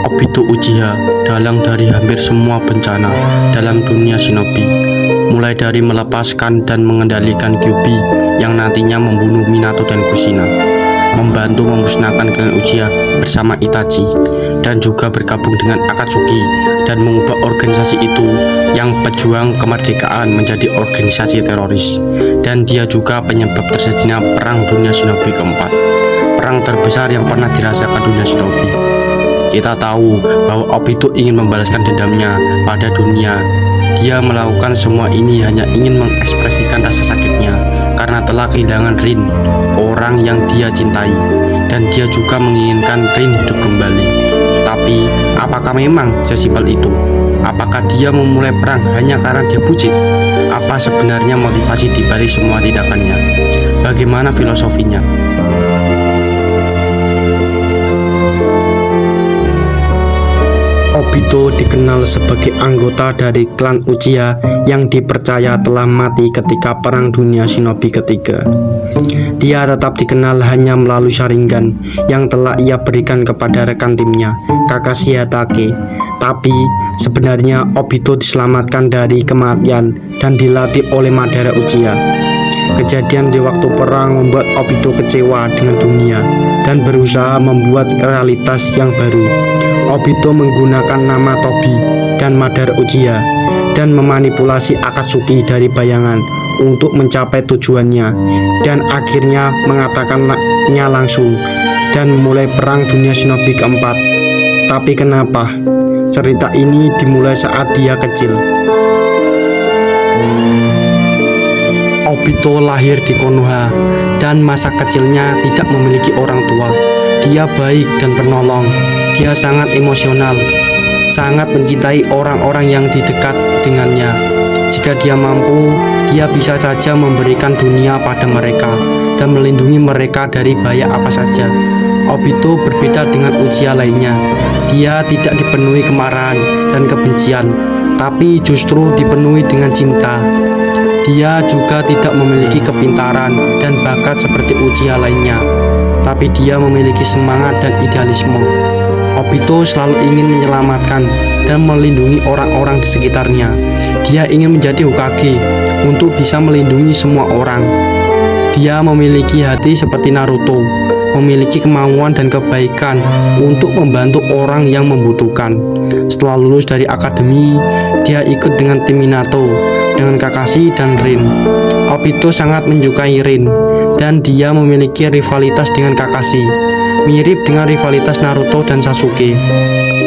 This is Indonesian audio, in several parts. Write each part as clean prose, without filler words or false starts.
Obito Uchiha dalang dari hampir semua bencana dalam dunia shinobi, mulai dari melepaskan dan mengendalikan Kyuubi yang nantinya membunuh Minato dan Kushina, membantu memusnahkan klan Uchiha bersama Itachi, dan juga bergabung dengan Akatsuki dan mengubah organisasi itu yang pejuang kemerdekaan menjadi organisasi teroris. Dan dia juga penyebab terjadinya Perang Dunia Shinobi keempat, perang terbesar yang pernah dirasakan dunia shinobi. Kita tahu bahwa Obito ingin membalaskan dendamnya pada dunia. Dia melakukan semua ini hanya ingin mengekspresikan rasa sakitnya karena telah kehilangan Rin, orang yang dia cintai. Dan dia juga menginginkan Rin hidup kembali. Tapi, apakah memang sesimpel itu? Apakah dia memulai perang hanya karena dia bucin? Apa sebenarnya motivasi dibalik semua tindakannya? Bagaimana filosofinya? Obito dikenal sebagai anggota dari klan Uchiha yang dipercaya telah mati ketika Perang Dunia Shinobi ketiga. Dia tetap dikenal hanya melalui Sharingan yang telah ia berikan kepada rekan timnya, Kakashi Hatake. Tapi sebenarnya Obito diselamatkan dari kematian dan dilatih oleh Madara Uchiha. Kejadian di waktu perang membuat Obito kecewa dengan dunia dan berusaha membuat realitas yang baru. Obito menggunakan nama Tobi dan Madara Uchiha dan memanipulasi Akatsuki dari bayangan untuk mencapai tujuannya, dan akhirnya mengatakannya langsung dan memulai Perang Dunia Shinobi keempat. Tapi kenapa? Cerita ini dimulai saat dia kecil. Obito lahir di Konoha dan masa kecilnya tidak memiliki orang tua. Dia baik dan penolong. Dia sangat emosional, sangat mencintai orang-orang yang di dekat dengannya. Jika dia mampu, dia bisa saja memberikan dunia pada mereka dan melindungi mereka dari bahaya apa saja. Obito berbeda dengan Uchiha lainnya. Dia tidak dipenuhi kemarahan dan kebencian, tapi justru dipenuhi dengan cinta. Dia juga tidak memiliki kepintaran dan bakat seperti Uchiha lainnya, tapi dia memiliki semangat dan idealisme. Obito selalu ingin menyelamatkan dan melindungi orang-orang di sekitarnya. Dia ingin menjadi Hokage untuk bisa melindungi semua orang. Dia memiliki hati seperti Naruto, memiliki kemauan dan kebaikan untuk membantu orang yang membutuhkan. Setelah lulus dari akademi, dia ikut dengan tim Minato, dengan Kakashi dan Rin. Obito sangat menyukai Rin, dan dia memiliki rivalitas dengan Kakashi, mirip dengan rivalitas Naruto dan Sasuke.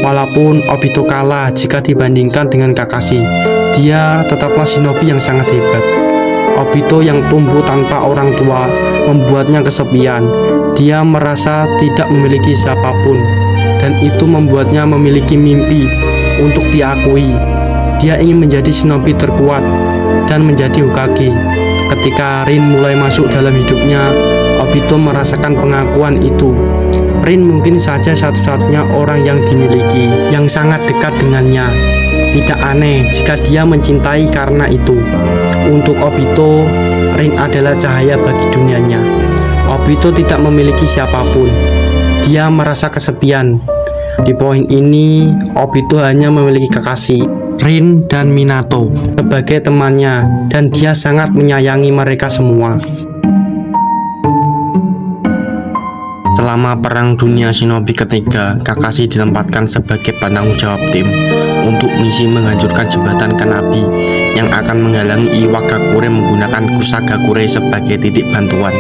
Walaupun Obito kalah jika dibandingkan dengan Kakashi, dia tetaplah shinobi yang sangat hebat. Obito yang tumbuh tanpa orang tua membuatnya kesepian. Dia merasa tidak memiliki siapapun, dan itu membuatnya memiliki mimpi untuk diakui. Dia ingin menjadi shinobi terkuat dan menjadi Hokage. Ketika Rin mulai masuk dalam hidupnya, Obito merasakan pengakuan itu. Rin mungkin saja satu-satunya orang yang dimiliki, yang sangat dekat dengannya. Tidak aneh jika dia mencintai karena itu. Untuk Obito, Rin adalah cahaya bagi dunianya. Obito tidak memiliki siapapun. Dia merasa kesepian. Di poin ini, Obito hanya memiliki Kakashi, Rin, dan Minato sebagai temannya, dan dia sangat menyayangi mereka semua. Selama Perang Dunia Shinobi ketiga, Kakashi ditempatkan sebagai penanggung jawab tim untuk misi menghancurkan jembatan Kanabi yang akan menghalangi Iwagakure menggunakan Kusagakure sebagai titik bantuan.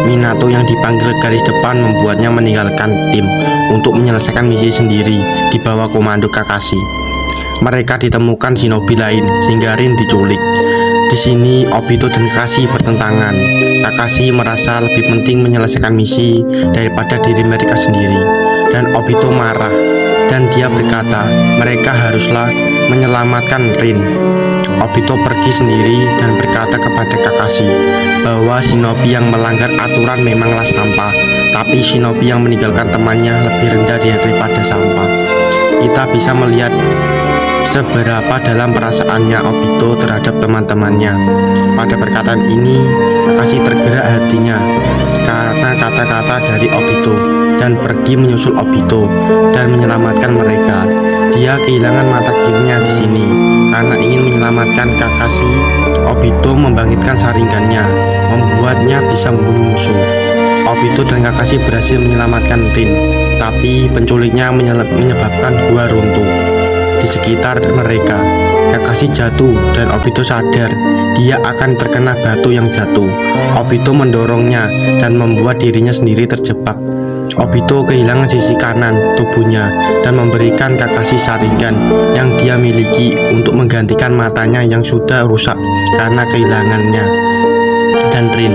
Minato yang dipanggil garis depan membuatnya meninggalkan tim untuk menyelesaikan misi sendiri di bawah komando Kakashi. Mereka ditemukan shinobi lain sehingga Rin diculik. Di sini Obito dan Kakashi bertentangan. Kakashi merasa lebih penting menyelesaikan misi daripada diri mereka sendiri, dan Obito marah, dan dia berkata mereka haruslah menyelamatkan Rin. Obito pergi sendiri dan berkata kepada Kakashi bahwa shinobi yang melanggar aturan memanglah sampah, tapi shinobi yang meninggalkan temannya lebih rendah daripada sampah. Kita bisa melihat seberapa dalam perasaannya Obito terhadap teman-temannya. Pada perkataan ini, Kakashi tergerak hatinya karena kata-kata dari Obito, dan pergi menyusul Obito dan menyelamatkan mereka. Dia kehilangan mata kirinya di sini karena ingin menyelamatkan Kakashi. Obito membangkitkan Sharingannya, membuatnya bisa membunuh musuh. Obito dan Kakashi berhasil menyelamatkan Rin, tapi penculiknya menyebabkan gua runtuh di sekitar mereka. Kakashi jatuh dan Obito sadar dia akan terkena batu yang jatuh. Obito mendorongnya dan membuat dirinya sendiri terjebak. Obito kehilangan sisi kanan tubuhnya dan memberikan Kakashi Sharingan yang dia miliki untuk menggantikan matanya yang sudah rusak karena kehilangannya. Dan Rin,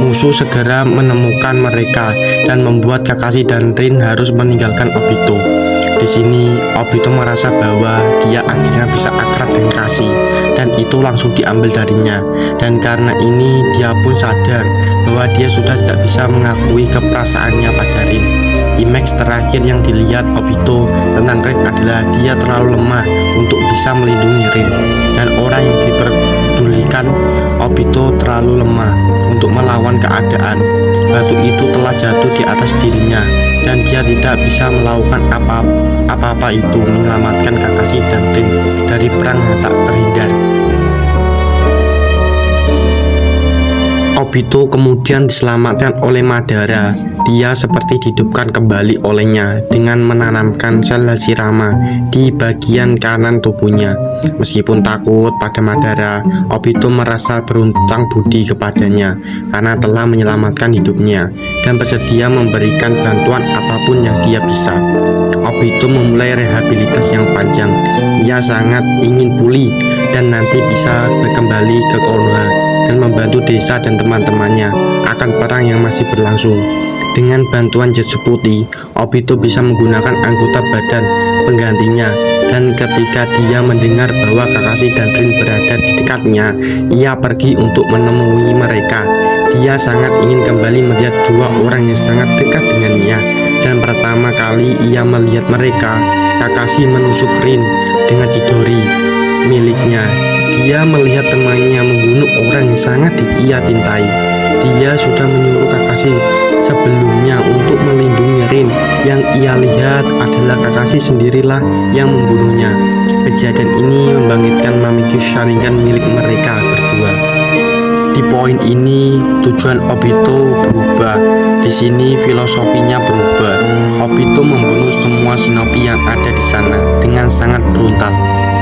musuh segera menemukan mereka dan membuat Kakashi dan Rin harus meninggalkan Obito. Di sini Obito merasa bahwa dia akhirnya bisa akrab dengan Kakashi dan itu langsung diambil darinya. Dan karena ini dia pun sadar bahwa dia sudah tidak bisa mengakui keperasaannya pada Rin. Image terakhir yang dilihat Obito tentang Rin adalah dia terlalu lemah untuk bisa melindungi Rin, dan orang yang diperdulikan Obito terlalu lemah untuk melawan keadaan. Batu itu telah jatuh di atas dirinya dan dia tidak bisa melakukan apa-apa itu menyelamatkan Kakashi dan Rin dari perang yang tak terhindar. Obito kemudian diselamatkan oleh Madara. Dia seperti dihidupkan kembali olehnya dengan menanamkan sel Hashirama di bagian kanan tubuhnya. Meskipun takut pada Madara, Obito merasa berutang budi kepadanya karena telah menyelamatkan hidupnya dan bersedia memberikan bantuan apapun yang dia bisa. Obito memulai rehabilitas yang panjang. Ia sangat ingin pulih dan nanti bisa kembali ke Konoha dan membantu desa dan teman-temannya akan perang yang masih berlangsung. Dengan bantuan Zetsu Putih, Obito bisa menggunakan anggota badan penggantinya, dan ketika dia mendengar bahwa Kakashi dan Rin berada di dekatnya, ia pergi untuk menemui mereka. Dia sangat ingin kembali melihat dua orang yang sangat dekat dengannya, dan pertama kali ia melihat mereka, Kakashi menusuk Rin dengan Chidori miliknya. Dia melihat temannya membunuh orang yang sangat ia cintai. Dia sudah menyuruh Kakashi sebelumnya untuk melindungi Rin. Yang ia lihat adalah Kakashi sendirilah yang membunuhnya. Kejadian ini membangkitkan Mimikyu Sharingan milik mereka berdua. Di poin ini tujuan Obito berubah. Di sini filosofinya berubah. Obito membunuh semua shinobi yang ada di sana dengan sangat brutal.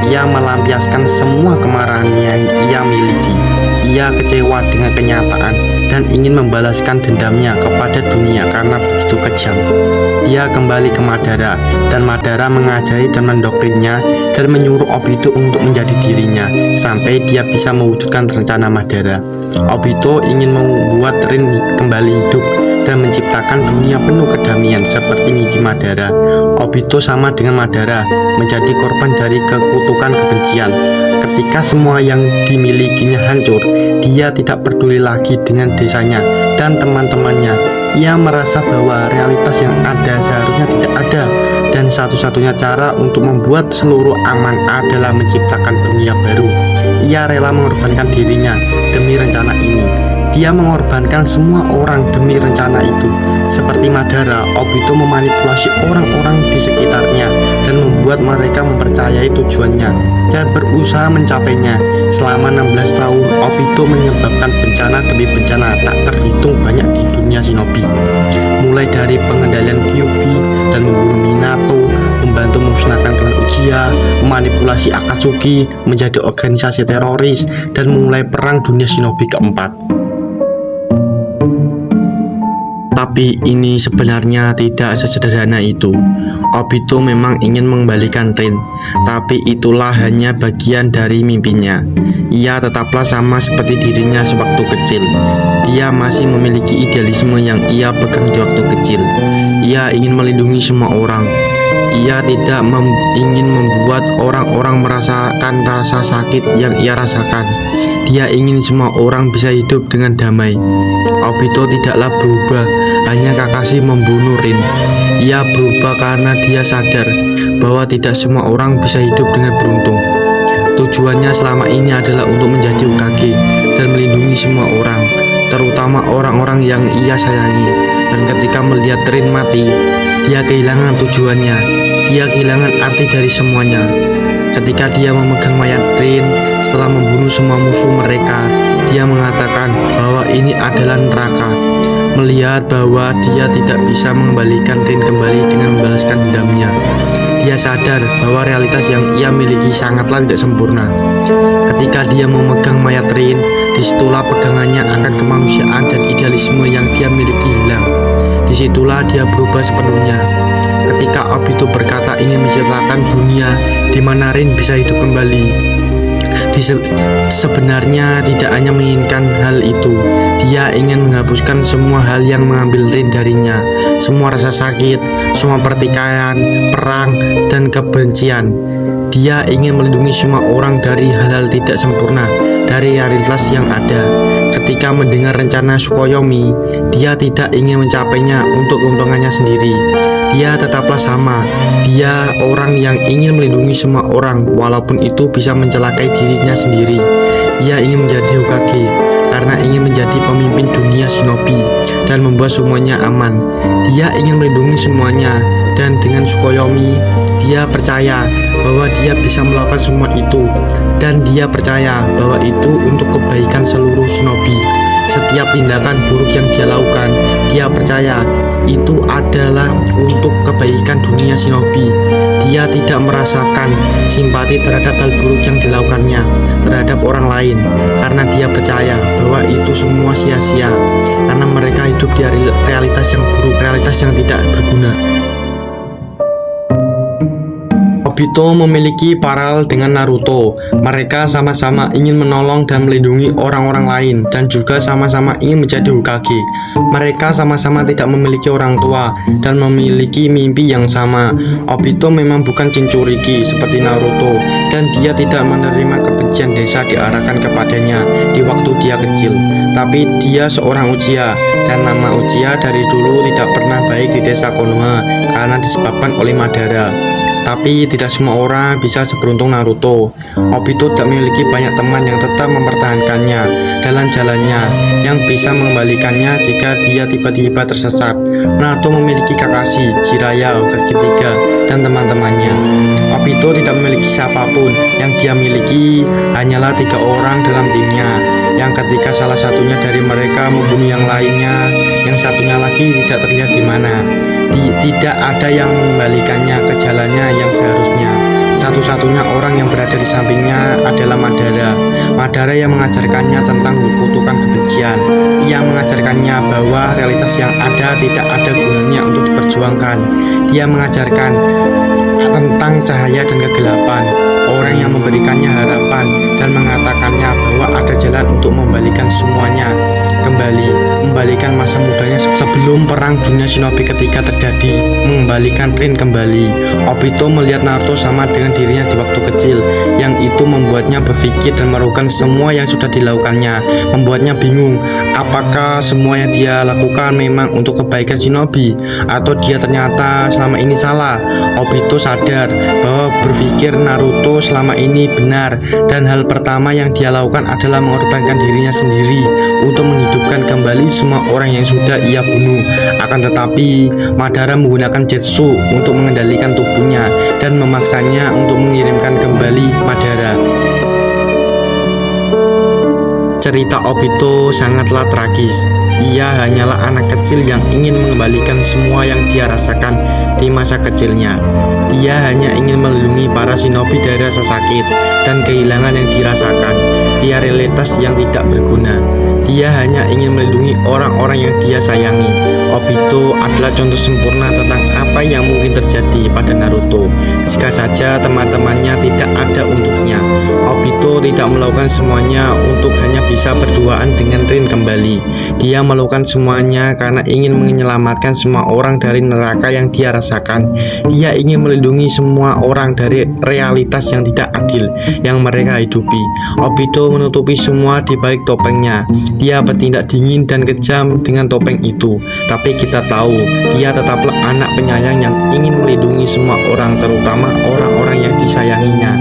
Ia melampiaskan semua kemarahan yang ia miliki. Ia kecewa dengan kenyataan dan ingin membalaskan dendamnya kepada dunia karena begitu kejam. Ia kembali ke Madara dan Madara mengajari dan mendoktrinnya dan menyuruh Obito untuk menjadi dirinya sampai dia bisa mewujudkan rencana Madara. Obito ingin membuat Rin kembali hidup dan menciptakan dunia penuh kedamaian seperti mimpi Madara. Obito sama dengan Madara menjadi korban dari kekutukan kebencian. Ketika semua yang dimilikinya hancur, dia tidak peduli lagi dengan desanya dan teman-temannya. Ia merasa bahwa realitas yang ada seharusnya tidak ada, dan satu-satunya cara untuk membuat seluruh aman adalah menciptakan dunia baru. Ia rela mengorbankan dirinya demi rencana ini. Dia mengorbankan semua orang demi rencana itu. Seperti Madara, Obito memanipulasi orang-orang di sekitarnya dan membuat mereka mempercayai tujuannya dan berusaha mencapainya. Selama 16 tahun, Obito menyebabkan bencana demi bencana tak terhitung banyak di dunia shinobi. Mulai dari pengendalian Kyuubi dan membunuh Minato, membantu memusnahkan klan Uchiha, memanipulasi Akatsuki menjadi organisasi teroris, dan memulai perang dunia shinobi keempat. Tapi ini sebenarnya tidak sesederhana itu. Obito memang ingin mengembalikan Rin, tapi itulah hanya bagian dari mimpinya. Ia tetaplah sama seperti dirinya sewaktu kecil. Dia masih memiliki idealisme yang ia pegang di waktu kecil. Ia ingin melindungi semua orang. Ia tidak ingin membuat orang-orang merasakan rasa sakit yang ia rasakan. Dia ingin semua orang bisa hidup dengan damai. Obito tidaklah berubah, hanya Kakashi membunuh Rin. Ia berubah karena dia sadar bahwa tidak semua orang bisa hidup dengan beruntung. Tujuannya selama ini adalah untuk menjadi Hokage dan melindungi semua orang, terutama orang-orang yang ia sayangi. Dan ketika melihat Rin mati, dia kehilangan tujuannya. Dia kehilangan arti dari semuanya. Ketika dia memegang mayat Rin setelah membunuh semua musuh mereka, dia mengatakan bahwa ini adalah neraka. Melihat bahwa dia tidak bisa mengembalikan Rin kembali dengan membalaskan dendamnya, dia sadar bahwa realitas yang ia miliki sangatlah tidak sempurna. Ketika dia memegang mayat Rin, disitulah pegangannya akan kemanusiaan dan idealisme yang dia miliki hilang. Disitulah dia berubah sepenuhnya. Ketika Obito berkata ingin menciptakan dunia di mana Rin bisa hidup kembali, sebenarnya tidak hanya menginginkan hal itu. Dia ingin menghapuskan semua hal yang mengambil Rin darinya, semua rasa sakit, semua pertikaian, perang, dan kebencian. Dia ingin melindungi semua orang dari hal-hal tidak sempurna, dari realitas yang ada. Ketika mendengar rencana Tsukuyomi, dia tidak ingin mencapainya untuk keuntungannya sendiri. Dia tetaplah sama. Dia orang yang ingin melindungi semua orang, walaupun itu bisa mencelakai dirinya sendiri. Dia ingin menjadi Hokage karena ingin menjadi pemimpin dunia shinobi dan membuat semuanya aman. Dia ingin melindungi semuanya, dan dengan Tsukuyomi, dia percaya bahwa dia bisa melakukan semua itu, dan dia percaya bahwa itu untuk kebaikan seluruh shinobi. Setiap tindakan buruk yang dia lakukan, dia percaya itu adalah untuk kebaikan dunia shinobi. Dia tidak merasakan simpati terhadap hal buruk yang dilakukannya terhadap orang lain, karena dia percaya bahwa itu semua sia-sia, karena mereka hidup di realitas yang buruk, realitas yang tidak berguna. Obito memiliki paralel dengan Naruto. Mereka sama-sama ingin menolong dan melindungi orang-orang lain, dan juga sama-sama ingin menjadi Hokage. Mereka sama-sama tidak memiliki orang tua dan memiliki mimpi yang sama. Obito memang bukan Jinchuriki seperti Naruto, dan dia tidak menerima kebencian desa diarahkan kepadanya di waktu dia kecil. Tapi dia seorang Uchiha, dan nama Uchiha dari dulu tidak pernah baik di desa Konoha karena disebabkan oleh Madara. Tapi tidak semua orang bisa seberuntung Naruto. Obito tidak memiliki banyak teman yang tetap mempertahankannya dalam jalannya, yang bisa mengembalikannya jika dia tiba-tiba tersesat. Naruto memiliki Kakashi, Jiraiya, Hokage 3, dan teman-temannya. Obito tidak memiliki siapapun. Yang dia miliki hanyalah 3 orang dalam timnya, yang ketika salah satunya dari mereka membunuh yang lainnya, yang satunya lagi tidak terlihat di mana. Tidak ada yang mengembalikannya ke jalannya yang seharusnya. Satu-satunya orang yang berada di sampingnya adalah Madara. Madara yang mengajarkannya tentang kutukan kebencian. Ia mengajarkannya bahwa realitas yang ada tidak ada gunanya untuk diperjuangkan. Dia mengajarkan tentang cahaya dan kegelapan, orang yang memberikannya harapan dan mengatakannya bahwa ada jalan untuk membalikan semuanya kembali, membalikan masa mudanya sebelum perang dunia shinobi ketika terjadi, mengembalikan Rin kembali. Obito melihat Naruto sama dengan dirinya di waktu kecil, yang itu membuatnya berpikir dan melakukan semua yang sudah dilakukannya, membuatnya bingung apakah semua yang dia lakukan memang untuk kebaikan shinobi atau dia ternyata selama ini salah. Obito sadar bahwa berpikir Naruto selama ini benar, dan hal pertama yang dia lakukan adalah mengorbankan dirinya sendiri untuk menghidupkan kembali semua orang yang sudah ia bunuh. Akan tetapi Madara menggunakan Jetsu untuk mengendalikan tubuhnya dan memaksanya untuk mengirimkan kembali Madara. Cerita Obito sangatlah tragis. Ia hanyalah anak kecil yang ingin mengembalikan semua yang dia rasakan di masa kecilnya. Dia hanya ingin melindungi para shinobi dari rasa sakit dan kehilangan yang dirasakan. Dia realitas yang tidak berguna. Dia hanya ingin melindungi orang-orang yang dia sayangi. Obito adalah contoh sempurna tentang apa yang mungkin terjadi pada Naruto jika saja teman-temannya tidak ada untuknya. Obito tidak melakukan semuanya untuk hanya bisa berduaan dengan Rin kembali. Dia melakukan semuanya karena ingin menyelamatkan semua orang dari neraka yang dia rasakan. Dia ingin melindungi semua orang dari realitas yang tidak adil yang mereka hidupi. Obito menutupi semua di balik topengnya. Dia bertindak dingin dan kejam dengan topeng itu, tapi kita tahu dia tetaplah anak penyayang yang ingin melindungi semua orang, terutama orang-orang yang disayanginya.